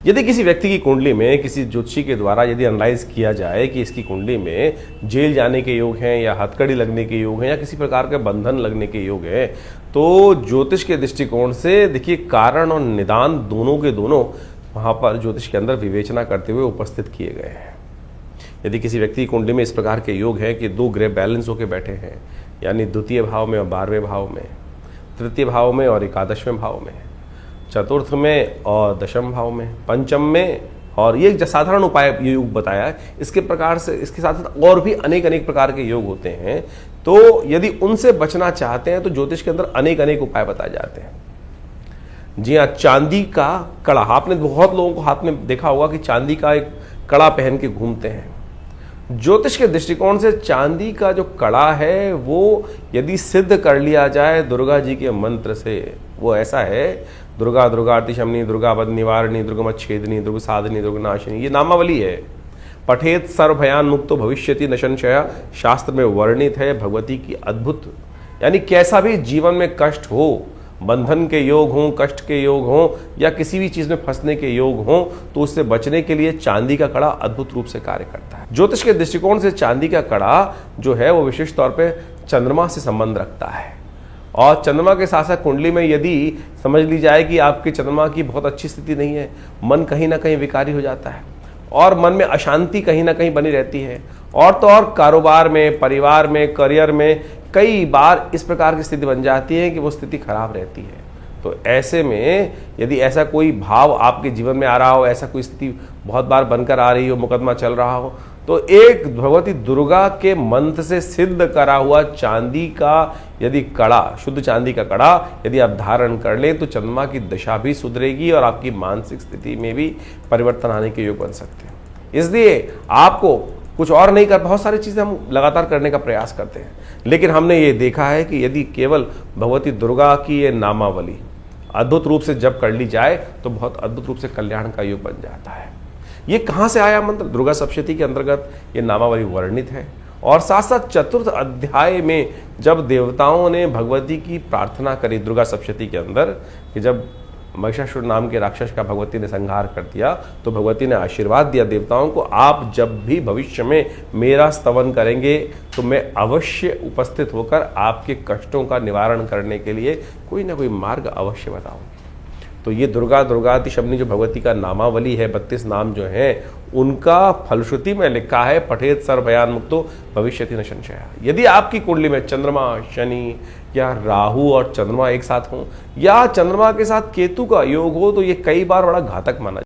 यदि किसी व्यक्ति की कुंडली में किसी ज्योतिषी के द्वारा यदि एनालाइज किया जाए कि इसकी कुंडली में जेल जाने के योग हैं या हथकड़ी लगने के योग हैं या किसी प्रकार के बंधन लगने के योग हैं, तो ज्योतिष के दृष्टिकोण से देखिए कारण और निदान दोनों के दोनों वहां पर ज्योतिष के अंदर विवेचना करते हुए उपस्थित किए गए हैं। यदि किसी व्यक्ति की कुंडली में इस प्रकार के योग है कि दो ग्रह बैलेंस होकर बैठे हैं, यानी द्वितीय भाव में और 12वें भाव में, तृतीय भाव में और एकादशवें भाव में, चतुर्थ में और दशम भाव में, पंचम में, और ये एक साधारण उपाय ये योग बताया है। इसके प्रकार से इसके साथ साथ और भी अनेक अनेक प्रकार के योग होते हैं। तो यदि उनसे बचना चाहते हैं तो ज्योतिष के अंदर अनेक अनेक उपाय बताए जाते हैं। जी हाँ, चांदी का कड़ा, आपने बहुत लोगों को हाथ में देखा होगा कि चांदी का एक कड़ा पहन के घूमते हैं। ज्योतिष के दृष्टिकोण से चांदी का जो कड़ा है वो यदि सिद्ध कर लिया जाए दुर्गा जी के मंत्र से, वो ऐसा है, दुर्गा दुर्गाति शमनी, दुर्गा बद निवारणी, दुर्गमच्छेदिनी, दुर्ग साधनी, दुर्गनाशिनी, ये नामावली है। पठेत सर्व भयान मुक्तो भविष्यति न संशय, शास्त्र में वर्णित है भगवती की अद्भुत। यानी कैसा भी जीवन में कष्ट हो, बंधन के योग हों, कष्ट के योग हों या किसी भी चीज में फंसने के योग हों, तो उससे बचने के लिए चांदी का कड़ा अद्भुत रूप से कार्य करता है। ज्योतिष के दृष्टिकोण से चांदी का कड़ा जो है वो विशेष तौर पे चंद्रमा से संबंध रखता है। और चंद्रमा के साथ साथ कुंडली में यदि समझ ली जाए कि आपके चंद्रमा की बहुत अच्छी स्थिति नहीं है, मन कहीं ना कहीं विकारी हो जाता है और मन में अशांति कहीं ना कहीं बनी रहती है, और तो और कारोबार में, परिवार में, करियर में कई बार इस प्रकार की स्थिति बन जाती है कि वो स्थिति खराब रहती है। तो ऐसे में यदि ऐसा कोई भाव आपके जीवन में आ रहा हो, ऐसा कोई स्थिति बहुत बार बनकर आ रही हो, मुकदमा चल रहा हो, तो एक भगवती दुर्गा के मंत्र से सिद्ध करा हुआ चांदी का यदि कड़ा, शुद्ध चांदी का कड़ा यदि आप धारण कर लें तो चंद्रमा की दशा भी सुधरेगी और आपकी मानसिक स्थिति में भी परिवर्तन आने के योग बन सकते हैं। इसलिए आपको कुछ और नहीं कर, बहुत सारी चीजें हम लगातार करने का प्रयास करते हैं, लेकिन हमने ये देखा है कि यदि केवल भगवती दुर्गा की ये नामावली अद्भुत रूप से जप कर ली जाए तो बहुत अद्भुत रूप से कल्याण का योग बन जाता है। ये कहाँ से आया मंत्र? दुर्गा सप्तशती के अंतर्गत ये नामावली वर्णित है। और साथ साथ चतुर्थ अध्याय में जब देवताओं ने भगवती की प्रार्थना करी दुर्गा सप्तशती के अंदर, कि जब महिषासुर नाम के राक्षस का भगवती ने संहार कर दिया तो भगवती ने आशीर्वाद दिया देवताओं को, आप जब भी भविष्य में मेरा स्तवन करेंगे तो मैं अवश्य उपस्थित होकर आपके कष्टों का निवारण करने के लिए कोई ना कोई मार्ग अवश्य बताऊंगी। तो ये दुर्गा दुर्गाति शमनी जो भगवती का नामावली है, 32 नाम जो हैं, उनका फलश्रुति में लिखा है पठेत सर्व भयान मुक्तो भविष्यति न संशय। यदि आपकी कुंडली में चंद्रमा, शनि या राहु और चंद्रमा एक साथ हों या चंद्रमा के साथ केतु का योग हो तो ये कई बार बड़ा घातक माना